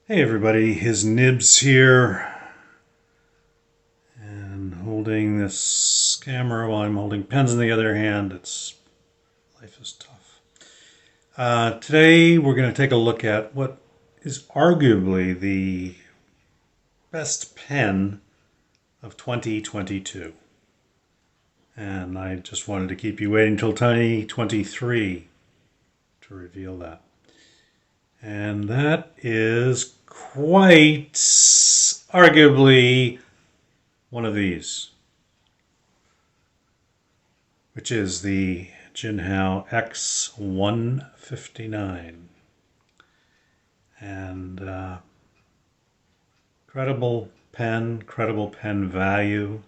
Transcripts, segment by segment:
Hey everybody, his nibs here, and holding this camera while I'm holding pens in the other hand. Life is tough. Today we're going to take a look at what is arguably the best pen of 2022. And I just wanted to keep you waiting until 2023 to reveal that. And that is quite arguably one of these, which is the Jinhao x159. And credible pen value.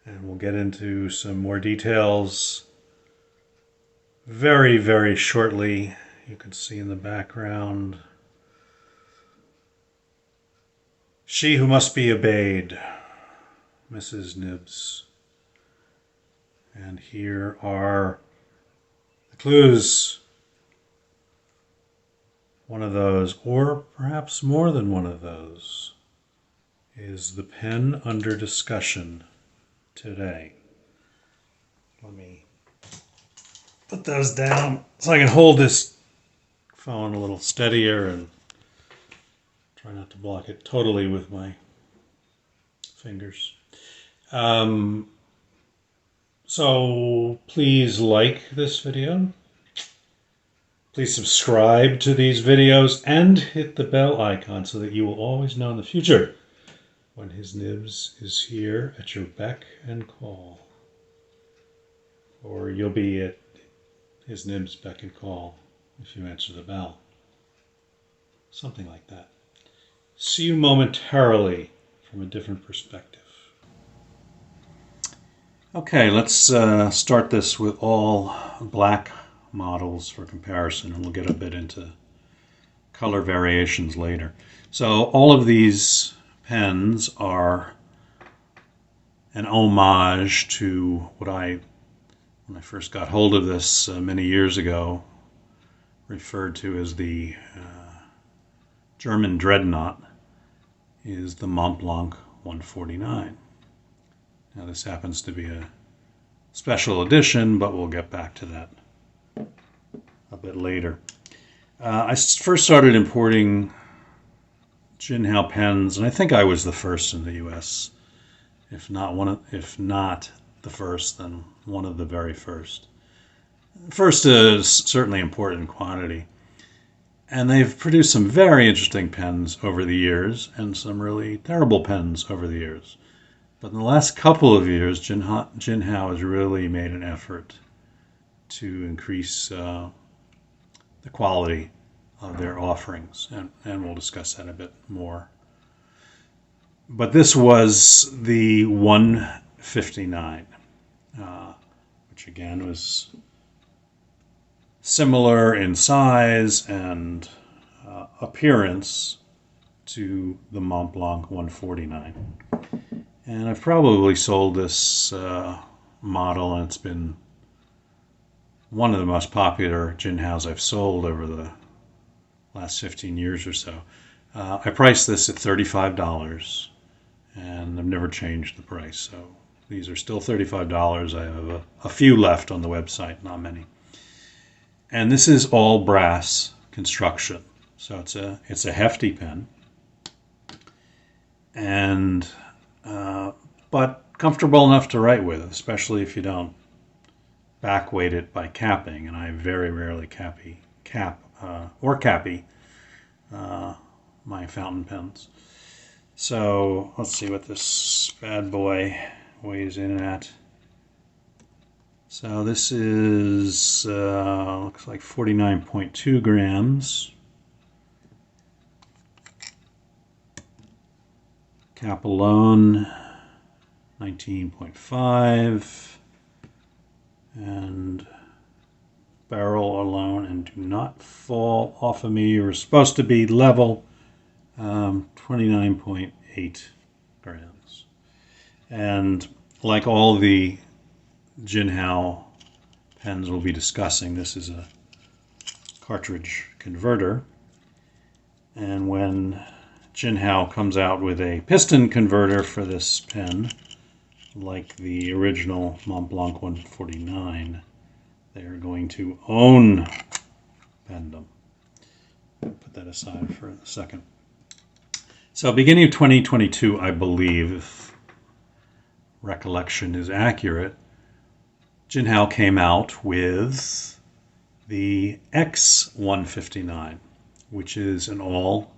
And we'll get into some more details very, very shortly. You can see in the background, she who must be obeyed, Mrs. Nibs. And here are the clues. One of those, or perhaps more than one of those, is the pen under discussion today. Let me put those down so I can hold this phone a little steadier and try not to block it totally with my fingers. So please like this video. Please subscribe to these videos and hit the bell icon so that you will always know in the future when his nibs is here at your beck and call. Or you'll be at his nibs beck and call if you answer the bell. Something like that. See you momentarily from a different perspective. Okay, let's start this with all black models for comparison, and we'll get a bit into color variations later. So all of these pens are an homage to what when I first got hold of this many years ago, referred to as the German dreadnought, is the Montblanc 149. Now this happens to be a special edition, but we'll get back to that a bit later. I first started importing Jinhao pens, and I think I was the first in the U.S. If not the first, then one of the very first. First is certainly important quantity. And they've produced some very interesting pens over the years and some really terrible pens over the years. But in the last couple of years, Jinhao has really made an effort to increase the quality of their offerings. And we'll discuss that a bit more. But this was the 159, which again was similar in size and appearance to the Montblanc 149. And I've probably sold this model, and it's been one of the most popular Jinhaos I've sold over the last 15 years or so. I priced this at $35, and I've never changed the price. So these are still $35. I have a few left on the website, not many. And this is all brass construction, so it's a hefty pen, and but comfortable enough to write with, especially if you don't back weight it by capping. And I very rarely cappy my fountain pens. So let's see what this bad boy weighs in at. So this is, looks like 49.2 grams. Cap alone, 19.5. And barrel alone, and do not fall off of me, you're supposed to be level, 29.8 grams. And like all the Jinhao pens we'll be discussing, this is a cartridge converter, And when Jinhao comes out with a piston converter for this pen, like the original Montblanc 149, they are going to own Pendum. Put that aside for a second. So beginning of 2022, I believe, if recollection is accurate, Jinhao came out with the x159, which is an all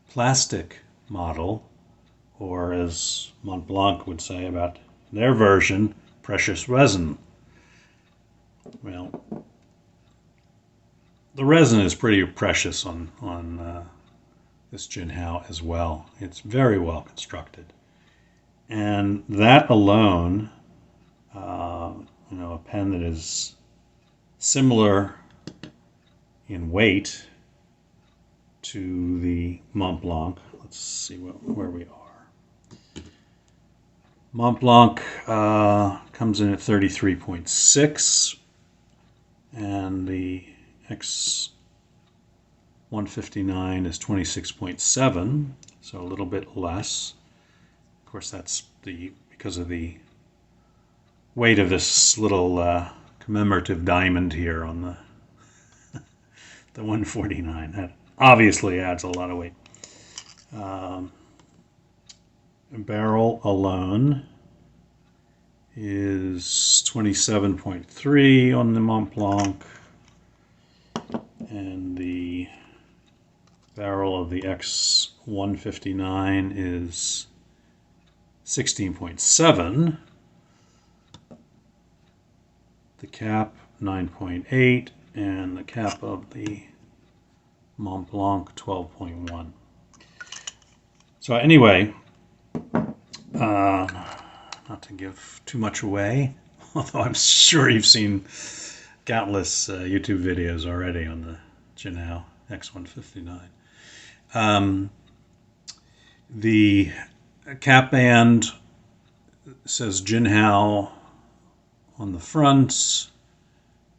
plastic model, or as Montblanc would say about their version, precious resin. Well, the resin is pretty precious on this Jinhao as well. It's very well constructed. And that alone, a pen that is similar in weight to the Montblanc. Let's see where we are. Montblanc comes in at 33.6, and the X159 is 26.7, so a little bit less. Of course, that's because of the weight of this little commemorative diamond here on the 149. That obviously adds a lot of weight. Barrel alone is 27.3 on the Montblanc, and the barrel of the X159 is 16.7. The cap 9.8, and the cap of the Montblanc 12.1. So anyway, not to give too much away, although I'm sure you've seen countless YouTube videos already on the Jinhao X159. The cap band says Jinhao on the front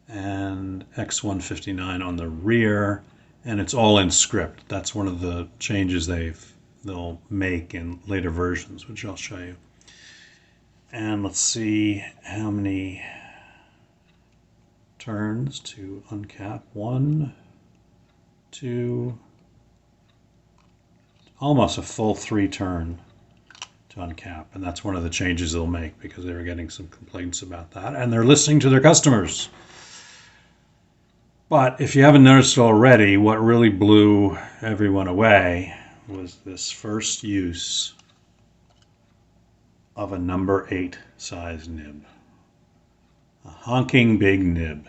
and X159 on the rear, and it's all in script. That's one of the changes they'll make in later versions, which I'll show you. And let's see how many turns to uncap. 1, 2, almost a full 3 turn to uncap, and that's one of the changes they'll make because they were getting some complaints about that, and they're listening to their customers. But if you haven't noticed already, what really blew everyone away was this first use of a number 8 size nib. A honking big nib.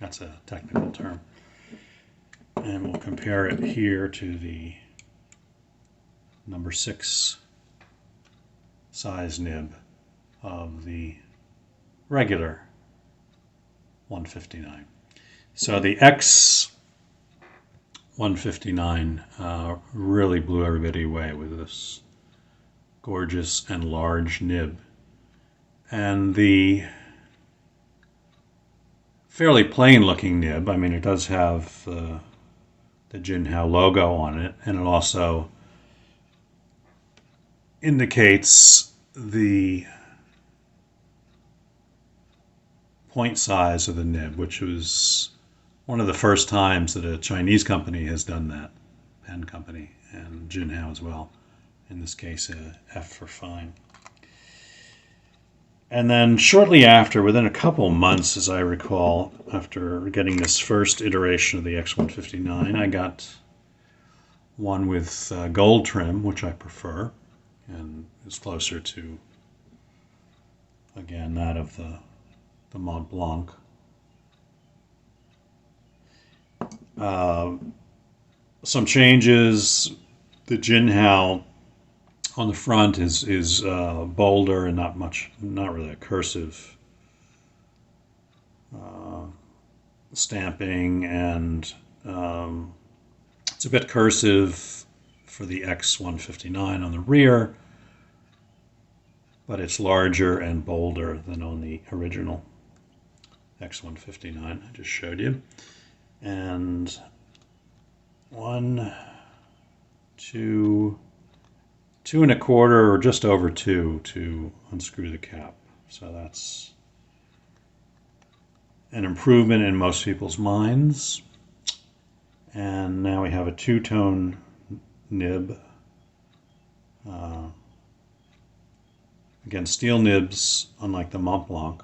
That's a technical term. And we'll compare it here to the number 6 size nib of the regular 159. So the X159 really blew everybody away with this gorgeous and large nib. And the fairly plain looking nib, I mean, it does have the Jinhao logo on it, and it also indicates the point size of the nib, which was one of the first times that a Chinese company has done that, pen company, and Jinhao as well. In this case, F for fine. And then shortly after, within a couple months, as I recall, after getting this first iteration of the X159, I got one with gold trim, which I prefer, and is closer to, again, that of the Montblanc. Some changes. The Jinhao on the front is bolder and not really a cursive stamping, and it's a bit cursive for the X159 on the rear, but it's larger and bolder than on the original X159 I just showed you. And 1, 2, 2¼ or just over 2 to unscrew the cap. So that's an improvement in most people's minds. And now we have a two-tone nib. Again, steel nibs, unlike the Montblanc.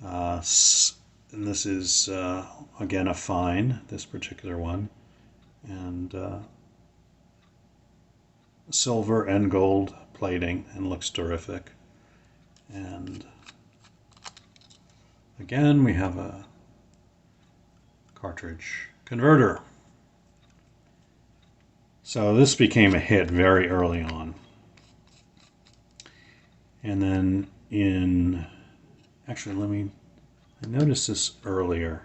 And this is, again, a fine, this particular one. And silver and gold plating, and looks terrific. And again, we have a cartridge converter. So this became a hit very early on. And then actually, I noticed this earlier.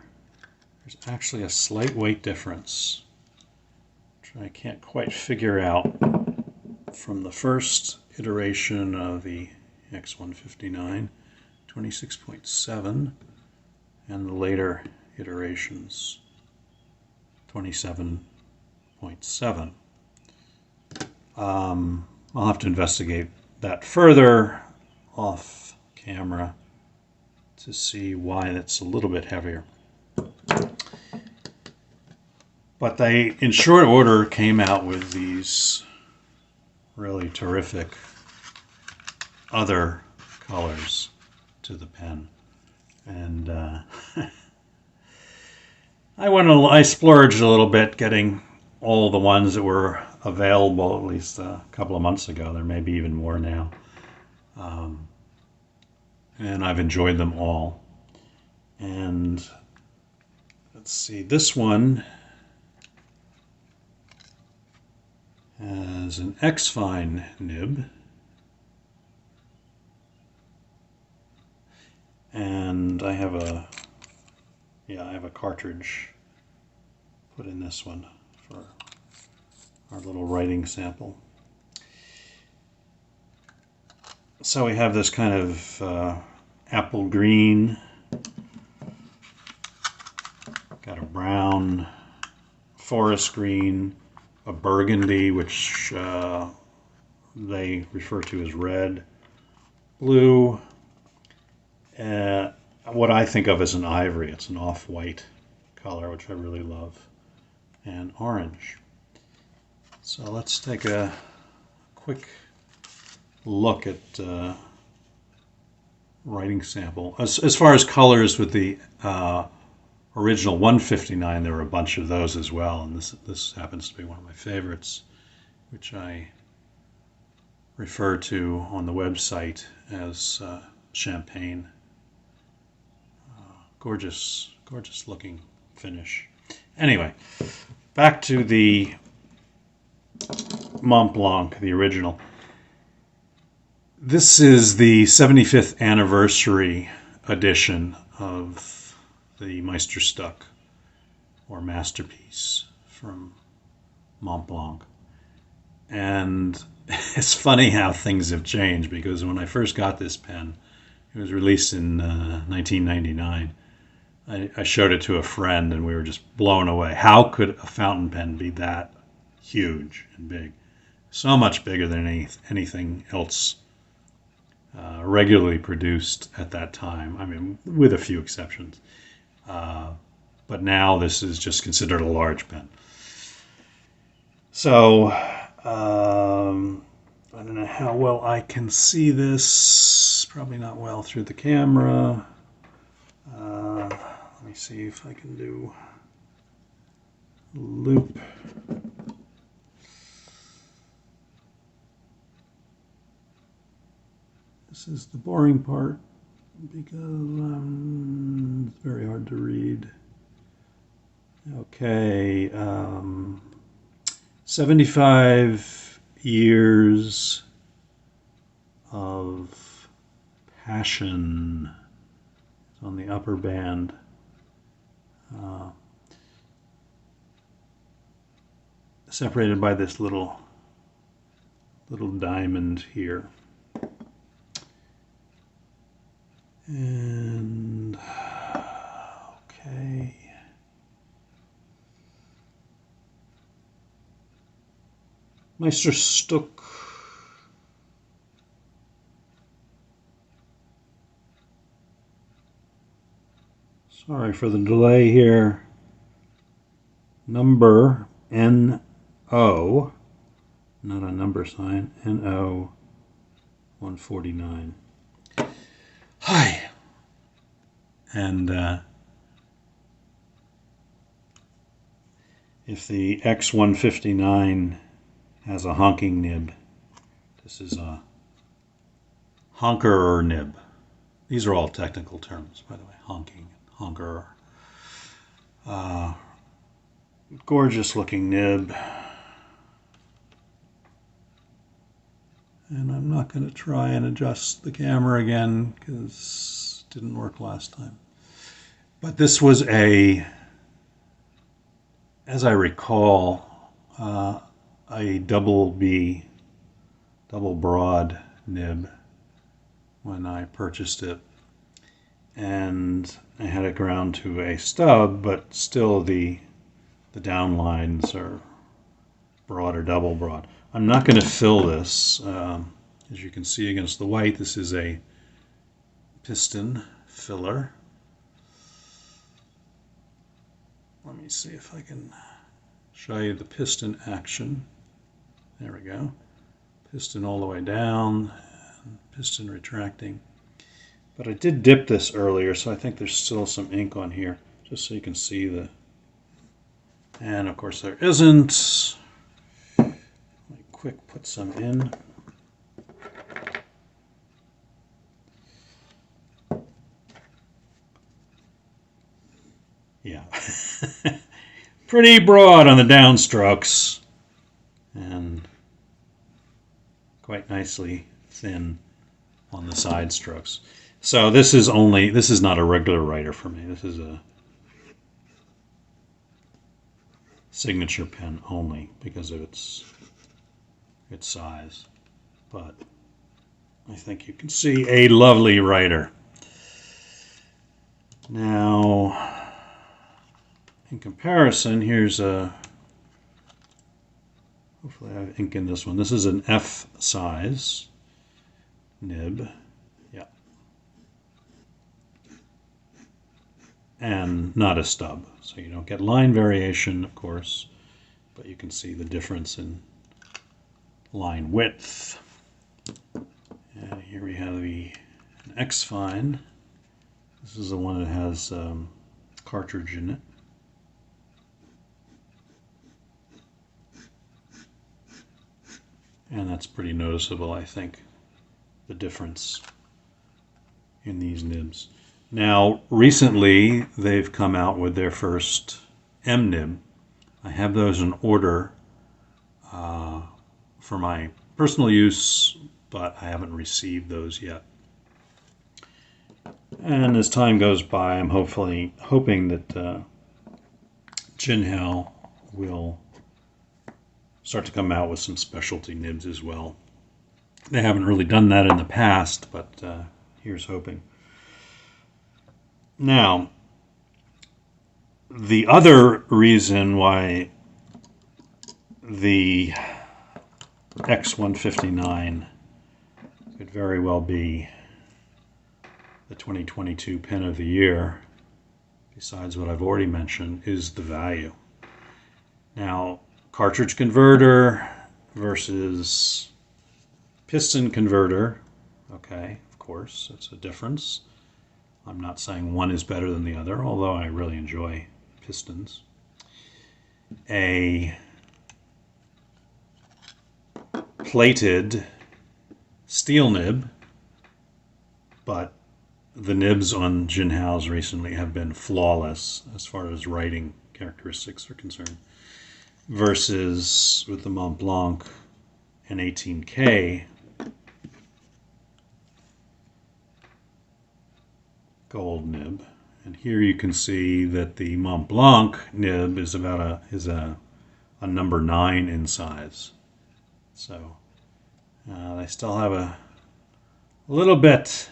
There's actually a slight weight difference, which I can't quite figure out from the first iteration of the x159, 26.7, and the later iterations, 27.7. I'll have to investigate that further off camera to see why it's a little bit heavier. But they, in short order, came out with these really terrific other colors to the pen. And I splurged a little bit getting all the ones that were available, at least a couple of months ago. There may be even more now. And I've enjoyed them all. And let's see, this one has an X-Fine nib. And I have a cartridge put in this one for our little writing sample. So we have this kind of apple green, got a brown, forest green, a burgundy, which they refer to as red, blue, what I think of as an ivory. It's an off-white color, which I really love, and orange. So let's take a quick look at writing sample. As far as colors, with the original 159, there were a bunch of those as well, and this happens to be one of my favorites, which I refer to on the website as champagne. Gorgeous, gorgeous looking finish. Anyway, back to the Montblanc, the original. This is the 75th anniversary edition of the Meisterstück, or masterpiece, from Montblanc. And it's funny how things have changed, because when I first got this pen, it was released in 1999. I showed it to a friend, and we were just blown away. How could a fountain pen be that huge and big? So much bigger than anything else regularly produced at that time. I mean, with a few exceptions. But now this is just considered a large pen. So, I don't know how well I can see this. Probably not well through the camera. Let me see if I can do loop. This is the boring part, because it's very hard to read. Okay, 75 years of passion on the upper band. Separated by this little diamond here. And okay. Meisterstück. Sorry for the delay here. Number NO, not a number sign, NO 149. Hi. And if the x159 has a honking nib, this is a honker nib. These are all technical terms, by the way. Honking, honker. Gorgeous looking nib. And I'm not going to try and adjust the camera again because it didn't work last time. But this was a, as I recall, a double broad nib when I purchased it. And I had it ground to a stub, but still the downlines are broad or double broad. I'm not going to fill this. As you can see against the white, this is a piston filler. Let me see if I can show you the piston action. There we go. Piston all the way down, and piston retracting. But I did dip this earlier, so I think there's still some ink on here, just so you can see the... And of course there isn't. Let me quick put some in. Yeah. Pretty broad on the downstrokes and quite nicely thin on the side strokes. So this is not a regular writer for me. This is a signature pen only because of its size. But I think you can see a lovely writer. Now, in comparison, here's a, hopefully I have ink in this one. This is an F size nib. Yeah. And not a stub. So you don't get line variation, of course, but you can see the difference in line width. And here we have an X-Fine. This is the one that has cartridge in it. And that's pretty noticeable, I think, the difference in these nibs. Now, recently, they've come out with their first M nib. I have those in order for my personal use, but I haven't received those yet. And as time goes by, I'm hoping that Jinhao will start to come out with some specialty nibs as well. They haven't really done that in the past, but here's hoping. Now, the other reason why the X159 could very well be the 2022 Pen of the Year, besides what I've already mentioned, is the value. Now, cartridge converter versus piston converter, okay, of course, it's a difference. I'm not saying one is better than the other, although I really enjoy pistons. A plated steel nib, but the nibs on Jinhao's recently have been flawless as far as writing characteristics are concerned, versus with the Montblanc and 18K gold nib. And here you can see that the Montblanc nib is about a number 9 in size. So they still have a little bit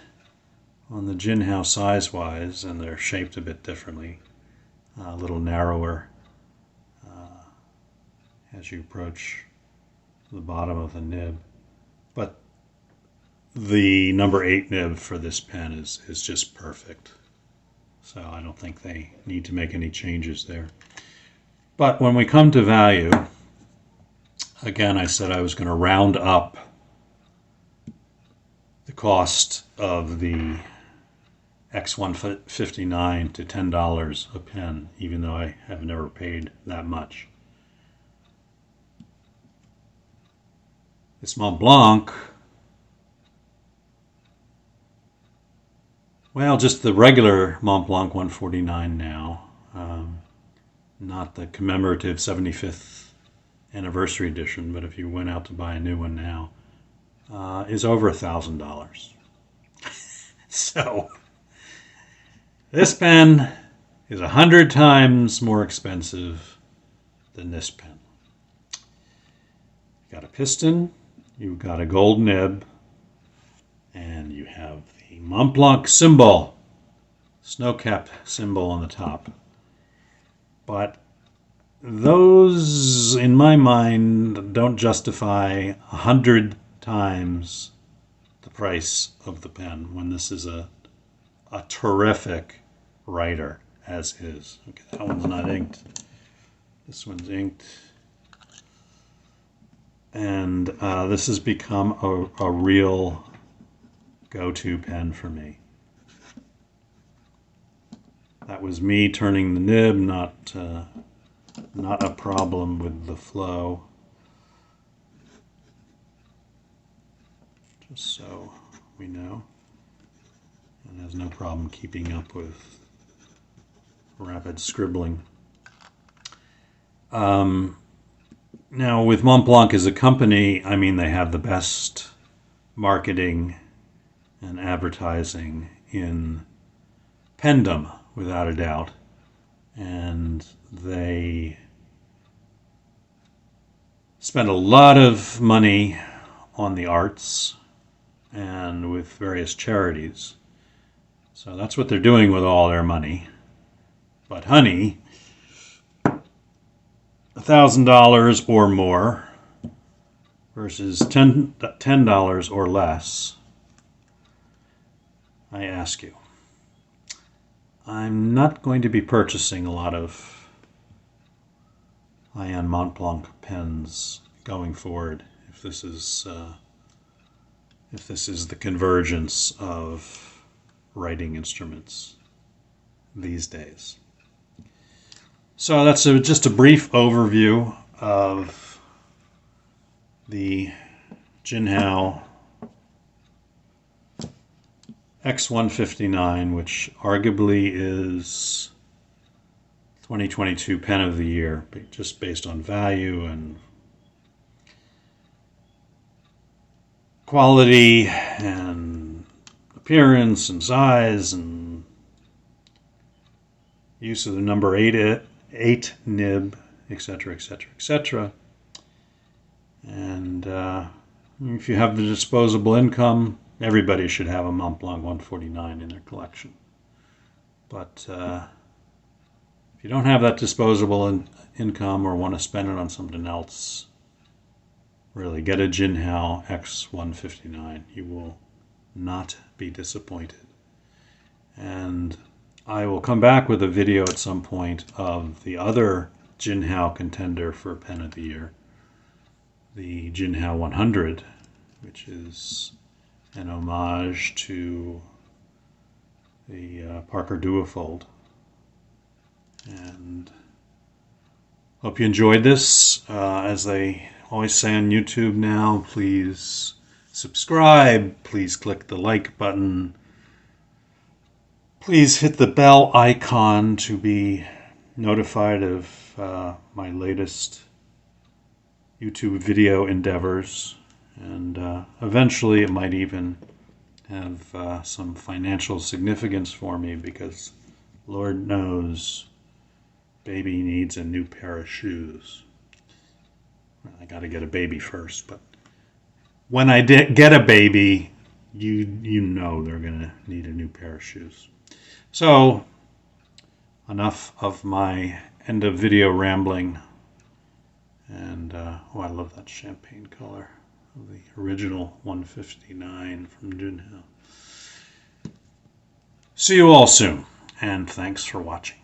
on the Jinhao size-wise, and they're shaped a bit differently, a little narrower as you approach the bottom of the nib. But the number 8 nib for this pen is just perfect. So I don't think they need to make any changes there. But when we come to value, again, I said I was going to round up the cost of the x159 to $10 a pen, even though I have never paid that much. This Montblanc, well, just the regular Montblanc 149 now, not the commemorative 75th anniversary edition, but if you went out to buy a new one now, is over $1,000. So this pen is 100 times more expensive than this pen. You've got a piston, you've got a gold nib, and you have the Montblanc symbol, snowcap symbol on the top. But those, in my mind, don't justify 100 times the price of the pen when this is a terrific writer as is. Okay, that one's not inked. This one's inked. And this has become a real go-to pen for me. That was me turning the nib, not a problem with the flow. Just so we know. And has no problem keeping up with rapid scribbling. Now, with Montblanc as a company, I mean, they have the best marketing and advertising in pendom, without a doubt. And they spend a lot of money on the arts and with various charities. So that's what they're doing with all their money. But honey, $1,000 or more versus $10 or less, I ask you. I'm not going to be purchasing a lot of high-end Montblanc pens going forward if this is the convergence of writing instruments these days. So that's just a brief overview of the Jinhao x159, which arguably is 2022 Pen of the Year, just based on value and quality and appearance and size and use of the number 8 nib, etc., etc., etc. And if you have the disposable income, everybody should have a Montblanc 149 in their collection. But if you don't have that disposable income or want to spend it on something else, really get a Jinhao X159. You will not be disappointed. And I will come back with a video at some point of the other Jinhao contender for Pen of the Year, the Jinhao 100, which is an homage to the Parker Duofold. And hope you enjoyed this. As they always say on YouTube now, please subscribe, please click the like button, please hit the bell icon to be notified of my latest YouTube video endeavors. And eventually it might even have some financial significance for me, because Lord knows baby needs a new pair of shoes. I got to get a baby first, but when I get a baby, you know they're going to need a new pair of shoes. So, enough of my end of video rambling, And oh, I love that champagne color of the original 159 from Jinhao. See you all soon, and thanks for watching.